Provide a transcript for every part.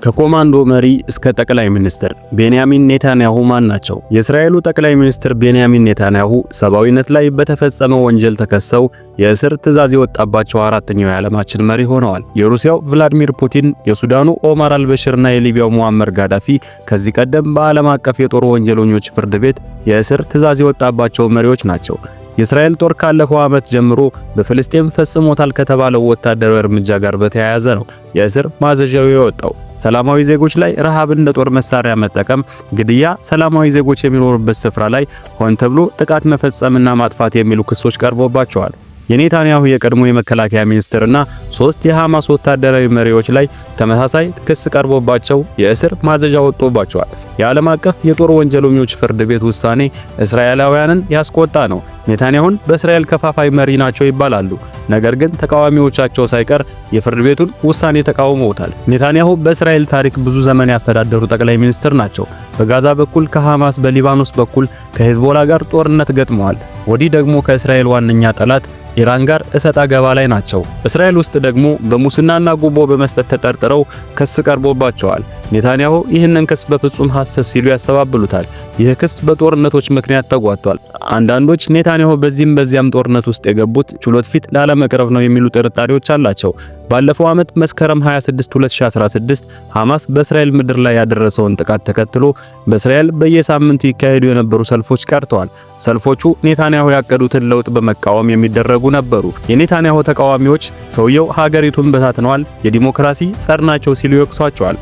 ከኮማንዶ መሪ እስከ ጠቅላይ ሚኒስትር ቤንያሚን ኔታንያሁ ማን ናቸው? የእስራኤሉ ጠቅላይ ሚኒስትር ቤንያሚን ኔታንያሁ ሰብአዊነት ላይ በተፈጸመ ወንጀል ተከሰው የእስር ትዕዛዝ የወጣባቸው አራተኛው የዓለማችን መሪ ሆነዋል። የሩሲያው ቭላዲሚር ፑቲን፣ የሱዳኑ ኦማር አልበሽርና የሊቢያው ሙአመር ጋዳፊ ከዚህ ቀደም በዓለም አቀፍ የጦር ወንጀለኞች ፍርድ ቤት የእስር ትዕዛዝ የወጣባቸው መሪዎች ናቸው። የእስራኤል ጦር ካለፈው ዓመት ጀምሮ በፍልስጤም ፈጽሞታል ከተባለው ወታደራዊ እርምጃ ጋር በተያያዘ ነው የእስር ማዘዣው የወጣው። ሰላማዊ ዜጎች ላይ ረሃብ እንደ ጦር መሳሪያ መጠቀም፣ ግድያ፣ ሰላማዊ ዜጎች የሚኖሩበት ስፍራ ላይ ሆን ተብሎ ጥቃት መፈጸምና ማጥፋት የሚሉ ክሶች ቀርቦባቸዋል። የኔታንያሁ የቀድሞ የመከላከያ ሚኒስትርና 3 የሐማስ ወታደራዊ መሪዎች ላይ ተመሳሳይ ክስ ቀርቦባቸው የእስር ማዘዣ ወጥቶባቸዋል። የዓለም አቀፍ የጦር ወንጀለኞች ፍርድ ቤት ውሳኔ እስራኤላውያንን ያስቆጣ ነው። ኔታንያሁን በእስራኤል ከፋፋይ መሪ ናቸው ይባላሉ። ነገር ግን ተቃዋሚዎቻቸው ሳይቀር የፍርድ ቤቱን ውሳኔ ተቃውመውታል። ኔታንያሁ በእስራኤል ታሪክ ብዙ ዘመን ያስተዳደሩ ጠቅላይ ሚኒስትር ናቸው። በጋዛ በኩል ከሐማስ፣ በሊባኖስ በኩል ከሄዝቦላ ጋር ጦርነት ገጥመዋል። ወዲህ ደግሞ ከእስራኤል ዋነኛ ጠላት ኢራን ጋር እሰጣ ገባ ላይ ናቸው። እስራኤል ውስጥ ደግሞ በሙስናና ጉቦ በመስጠት ተጠርጥረው ክስ ቀርቦባቸዋል። ኔታንያሁ ይህንን ክስ በፍጹም ሐሰት ሲሉ ያስተባብሉታል። ይህ ክስ በጦርነቶች ምክንያት ተጓቷል። አንዳንዶች ኔታንያሁ በዚህም በዚያም ጦርነት ውስጥ የገቡት ችሎት ፊት ላለመቅረብ ነው የሚሉ ጥርጣሬዎች አላቸው። ባለፈው ዓመት መስከረም 26 2016 ሐማስ በእስራኤል ምድር ላይ ያደረሰውን ጥቃት ተከትሎ በእስራኤል በየሳምንቱ ይካሄዱ የነበሩ ሰልፎች ቀርተዋል። ሰልፎቹ ኔታንያሁ ያቀዱትን ለውጥ በመቃወም የሚደረጉ ነበሩ። የኔታንያሁ ተቃዋሚዎች ሰውየው ሀገሪቱን በታትነዋል፣ የዲሞክራሲ ጸር ናቸው ሲሉ ይወቅሷቸዋል።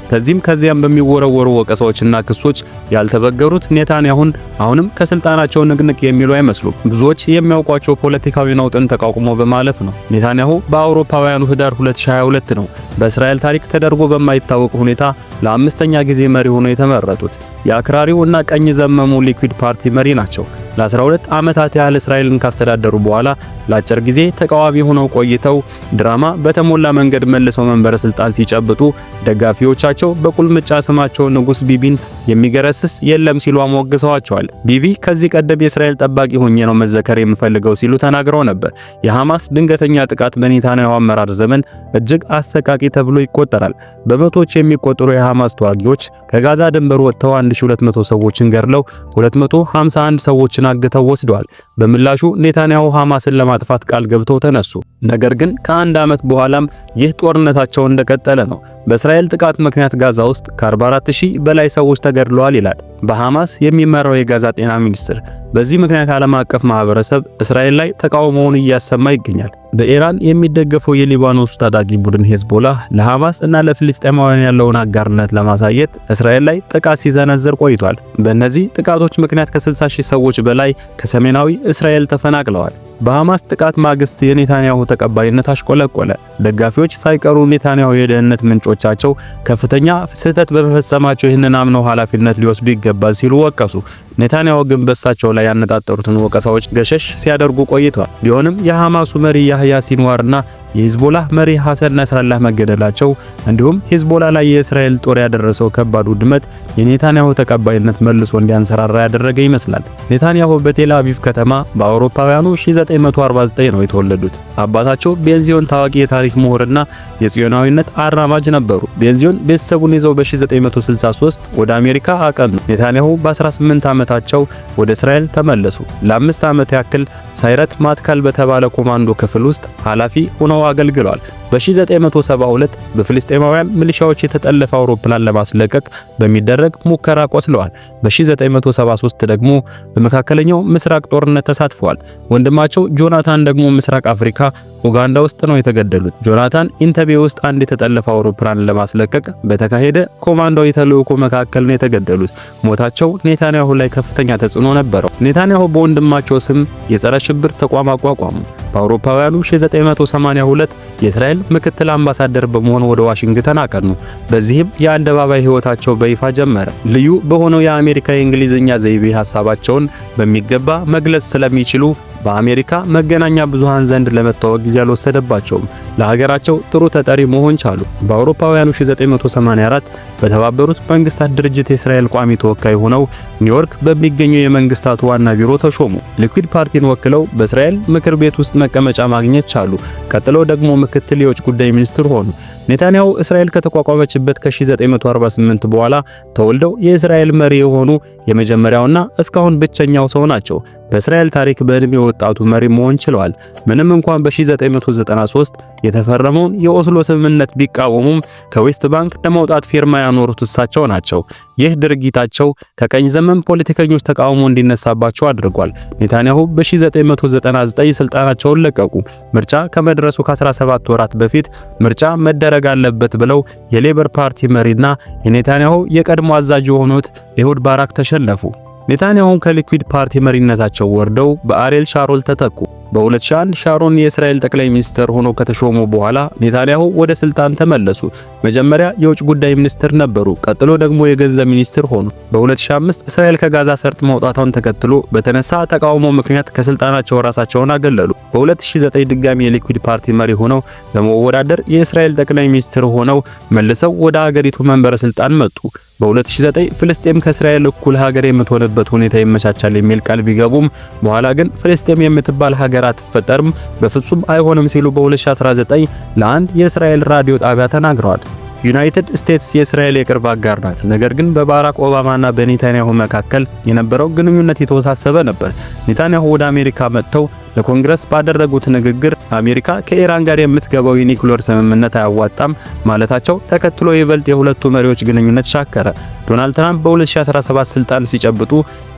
ከዚያም በሚወረወሩ ወቀሳዎችና ክሶች ያልተበገሩት ኔታንያሁን አሁንም ከስልጣናቸው ንቅንቅ የሚሉ አይመስሉም። ብዙዎች የሚያውቋቸው ፖለቲካዊ ነውጥን ተቃውሞ በማለፍ ነው። ኔታንያሁ በአውሮፓውያኑ ህዳር 2022 ነው በእስራኤል ታሪክ ተደርጎ በማይታወቅ ሁኔታ ለአምስተኛ ጊዜ መሪ ሆነው የተመረጡት። የአክራሪው እና ቀኝ ዘመሙ ሊኩድ ፓርቲ መሪ ናቸው። ለ12 ዓመታት ያህል እስራኤልን ካስተዳደሩ በኋላ ለአጭር ጊዜ ተቃዋሚ ሆነው ቆይተው ድራማ በተሞላ መንገድ መልሰው መንበረ ስልጣን ሲጨብጡ ደጋፊዎቻቸው በቁልምጫ ስማቸው ንጉስ ቢቢን የሚገረስስ የለም ሲሉ አሞግሰዋቸዋል። ቢቢ ከዚህ ቀደም የእስራኤል ጠባቂ ሆኜ ነው መዘከር የምፈልገው ሲሉ ተናግረው ነበር። የሐማስ ድንገተኛ ጥቃት በኔታንያሁ አመራር ዘመን እጅግ አሰቃቂ ተብሎ ይቆጠራል። በመቶዎች የሚቆጠሩ የሐማስ ተዋጊዎች ከጋዛ ድንበር ወጥተው 1200 ሰዎችን ገድለው 251 ሰዎችን አግተው ወስደዋል። በምላሹ ኔታንያሁ ሐማስን ለማጥፋት ቃል ገብተው ተነሱ። ነገር ግን ከአንድ ዓመት በኋላም ይህ ጦርነታቸው እንደቀጠለ ነው። በእስራኤል ጥቃት ምክንያት ጋዛ ውስጥ ከ44000 በላይ ሰዎች ተገድለዋል ይላል በሐማስ የሚመራው የጋዛ ጤና ሚኒስቴር። በዚህ ምክንያት ዓለም አቀፍ ማህበረሰብ እስራኤል ላይ ተቃውሞውን እያሰማ ይገኛል። በኢራን የሚደገፈው የሊባኖስ ታጣቂ ቡድን ሄዝቦላ ለሐማስ እና ለፍልስጤማውያን ያለውን አጋርነት ለማሳየት እስራኤል ላይ ጥቃት ሲዘነዝር ቆይቷል። በእነዚህ ጥቃቶች ምክንያት ከ60000 ሰዎች በላይ ከሰሜናዊ እስራኤል ተፈናቅለዋል። በሐማስ ጥቃት ማግስት የኔታንያሁ ተቀባይነት አሽቆለቆለ። ደጋፊዎች ሳይቀሩ ኔታንያሁ የደህንነት ምንጮቻቸው ከፍተኛ ስህተት በመፈጸማቸው ይህንን አምነው ኃላፊነት ሊወስዱ ይገባል ሲሉ ወቀሱ። ኔታንያሁ ግን በሳቸው ላይ ያነጣጠሩትን ወቀሳዎች ገሸሽ ሲያደርጉ ቆይተዋል። ቢሆንም የሐማሱ መሪ ያህያ ሲንዋርና የሂዝቦላ መሪ ሐሰን ነስራላህ መገደላቸው እንዲሁም ሂዝቦላ ላይ የእስራኤል ጦር ያደረሰው ከባድ ውድመት የኔታንያሁ ተቀባይነት መልሶ እንዲያንሰራራ ያደረገ ይመስላል። ኔታንያሁ በቴል አቪቭ ከተማ በአውሮፓውያኑ 1949 ነው የተወለዱት። አባታቸው ቤንዚዮን ታዋቂ የታሪክ ምሁርና የጽዮናዊነት አራማጅ ነበሩ። ቤንዚዮን ቤተሰቡን ይዘው በ1963 ወደ አሜሪካ አቀኑ። ኔታንያሁ በ18 ዓመታቸው ወደ እስራኤል ተመለሱ። ለ5 ዓመት ያክል ሳይረት ማትካል በተባለ ኮማንዶ ክፍል ውስጥ ኃላፊ ሆነው አገልግለዋል። በ1972 በፍልስጤማውያን ሚሊሻዎች የተጠለፈ አውሮፕላን ለማስለቀቅ በሚደረግ ሙከራ ቆስለዋል። በ1973 ደግሞ በመካከለኛው ምስራቅ ጦርነት ተሳትፈዋል። ወንድማቸው ጆናታን ደግሞ ምስራቅ አፍሪካ ኡጋንዳ ውስጥ ነው የተገደሉት። ጆናታን ኢንተቤ ውስጥ አንድ የተጠለፈ አውሮፕላን ለማስለቀቅ በተካሄደ ኮማንዶዊ ተልዕኮ መካከል ነው የተገደሉት። ሞታቸው ኔታንያሁ ላይ ከፍተኛ ተጽዕኖ ነበረው። ኔታንያሁ በወንድማቸው ስም የጸረ ሽብር ተቋም አቋቋሙ። በአውሮፓውያኑ 1982 የእስራኤል ምክትል አምባሳደር በመሆን ወደ ዋሽንግተን አቀኑ። በዚህም የአደባባይ ሕይወታቸው በይፋ ጀመረ። ልዩ በሆነው የአሜሪካ የእንግሊዝኛ ዘይቤ ሐሳባቸውን በሚገባ መግለጽ ስለሚችሉ በአሜሪካ መገናኛ ብዙሃን ዘንድ ለመታወቅ ጊዜ አልወሰደባቸውም። ለሀገራቸው ጥሩ ተጠሪ መሆን ቻሉ። በአውሮፓውያኑ 1984 በተባበሩት መንግስታት ድርጅት የእስራኤል ቋሚ ተወካይ ሆነው ኒውዮርክ በሚገኘው የመንግስታቱ ዋና ቢሮ ተሾሙ። ሊኩድ ፓርቲን ወክለው በእስራኤል ምክር ቤት ውስጥ መቀመጫ ማግኘት ቻሉ። ቀጥለው ደግሞ ምክትል የውጭ ጉዳይ ሚኒስትር ሆኑ። ኔታንያሁ እስራኤል ከተቋቋመችበት ከ1948 በኋላ ተወልደው የእስራኤል መሪ የሆኑ የመጀመሪያውና እስካሁን ብቸኛው ሰው ናቸው። በእስራኤል ታሪክ በዕድሜ ወጣቱ መሪ መሆን ችለዋል። ምንም እንኳን በ1993 የተፈረመውን የኦስሎ ስምምነት ቢቃወሙም ከዌስት ባንክ ለመውጣት ፊርማ ያኖሩት እሳቸው ናቸው። ይህ ድርጊታቸው ከቀኝ ዘመን ፖለቲከኞች ተቃውሞ እንዲነሳባቸው አድርጓል። ኔታንያሁ በ1999 ስልጣናቸውን ለቀቁ። ምርጫ ከመድረሱ ከ17 ወራት በፊት ምርጫ መደረግ አለበት ብለው የሌበር ፓርቲ መሪና የኔታንያሁ የቀድሞ አዛዥ የሆኑት ኤሁድ ባራክ ተሸነፉ። ኔታንያሁ ከሊኩድ ፓርቲ መሪነታቸው ወርደው በአሪኤል ሻሮን ተተኩ። በ2001 ሻሮን የእስራኤል ጠቅላይ ሚኒስትር ሆነው ከተሾሙ በኋላ ኔታንያሁ ወደ ስልጣን ተመለሱ። መጀመሪያ የውጭ ጉዳይ ሚኒስትር ነበሩ፣ ቀጥሎ ደግሞ የገንዘብ ሚኒስትር ሆኑ። በ2005 እስራኤል ከጋዛ ሰርጥ መውጣቷን ተከትሎ በተነሳ ተቃውሞ ምክንያት ከስልጣናቸው ራሳቸውን አገለሉ። በ2009 ድጋሚ የሊኩድ ፓርቲ መሪ ሆነው በመወዳደር የእስራኤል ጠቅላይ ሚኒስትር ሆነው መልሰው ወደ ሀገሪቱ መንበረ ስልጣን መጡ። በ2009 ፍልስጤም ከእስራኤል እኩል ሀገር የምትሆንበት ሁኔታ ይመቻቻል የሚል ቃል ቢገቡም በኋላ ግን ፍልስጤም የምትባል ሀገር አትፈጠርም፣ በፍጹም አይሆንም ሲሉ በ2019 ለአንድ የእስራኤል ራዲዮ ጣቢያ ተናግረዋል። ዩናይትድ ስቴትስ የእስራኤል የቅርብ አጋር ናት። ነገር ግን በባራክ ኦባማና በኔታንያሁ መካከል የነበረው ግንኙነት የተወሳሰበ ነበር። ኔታንያሁ ወደ አሜሪካ መጥተው ለኮንግረስ ባደረጉት ንግግር አሜሪካ ከኢራን ጋር የምትገባው የኒውክሌር ስምምነት አያዋጣም ማለታቸው ተከትሎ ይበልጥ የሁለቱ መሪዎች ግንኙነት ሻከረ። ዶናልድ ትራምፕ በ2017 ስልጣን ሲጨብጡ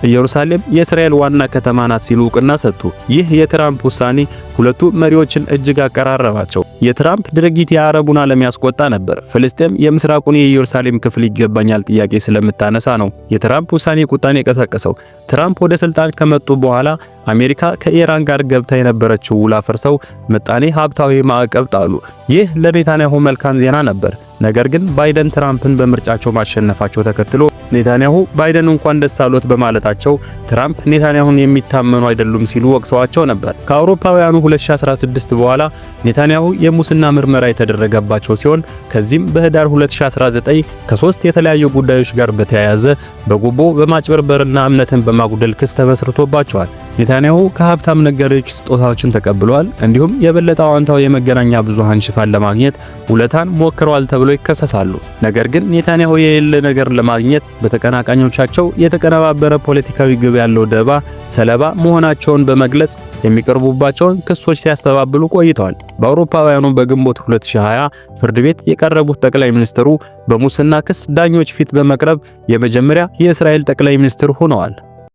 ኢየሩሳሌም የእስራኤል ዋና ከተማ ናት ሲሉ እውቅና ሰጡ። ይህ የትራምፕ ውሳኔ ሁለቱ መሪዎችን እጅግ አቀራረባቸው። የትራምፕ ድርጊት የአረቡን ዓለም ያስቆጣ ነበር። ፍልስጤም የምስራቁን የኢየሩሳሌም ክፍል ይገባኛል ጥያቄ ስለምታነሳ ነው የትራምፕ ውሳኔ ቁጣን የቀሰቀሰው። ትራምፕ ወደ ስልጣን ከመጡ በኋላ አሜሪካ ከኢራን ጋር ገብታ የነበረችው ውል አፍርሰው ምጣኔ ሀብታዊ ማዕቀብ ጣሉ። ይህ ለኔታንያሁ መልካም ዜና ነበር። ነገር ግን ባይደን ትራምፕን በምርጫቸው ማሸነፋቸው ተከትሎ ኔታንያሁ ባይደን እንኳን ደስ አሎት በማለታቸው ትራምፕ ኔታንያሁን የሚታመኑ አይደሉም ሲሉ ወቅሰዋቸው ነበር። ከአውሮፓውያኑ 2016 በኋላ ኔታንያሁ የሙስና ምርመራ የተደረገባቸው ሲሆን ከዚህም በህዳር 2019 ከሶስት የተለያዩ ጉዳዮች ጋር በተያያዘ በጉቦ በማጭበርበርና እምነትን በማጉደል ክስ ተመስርቶባቸዋል። ኔታንያሁ ከሀብታም ነጋዴዎች ስጦታዎችን ተቀብለዋል። እንዲሁም የበለጠ አዎንታዊ የመገናኛ ብዙሃን ሽፋን ለማግኘት ውለታን ሞክረዋል ተብሎ ይከሰሳሉ። ነገር ግን ኔታንያሁ የሌለ ነገር ለማግኘት በተቀናቃኞቻቸው የተቀነባበረ ፖለቲካዊ ግብ ያለው ደባ ሰለባ መሆናቸውን በመግለጽ የሚቀርቡባቸውን ክሶች ሲያስተባብሉ ቆይተዋል። በአውሮፓውያኑ በግንቦት 2020 ፍርድ ቤት የቀረቡት ጠቅላይ ሚኒስትሩ በሙስና ክስ ዳኞች ፊት በመቅረብ የመጀመሪያ የእስራኤል ጠቅላይ ሚኒስትር ሆነዋል።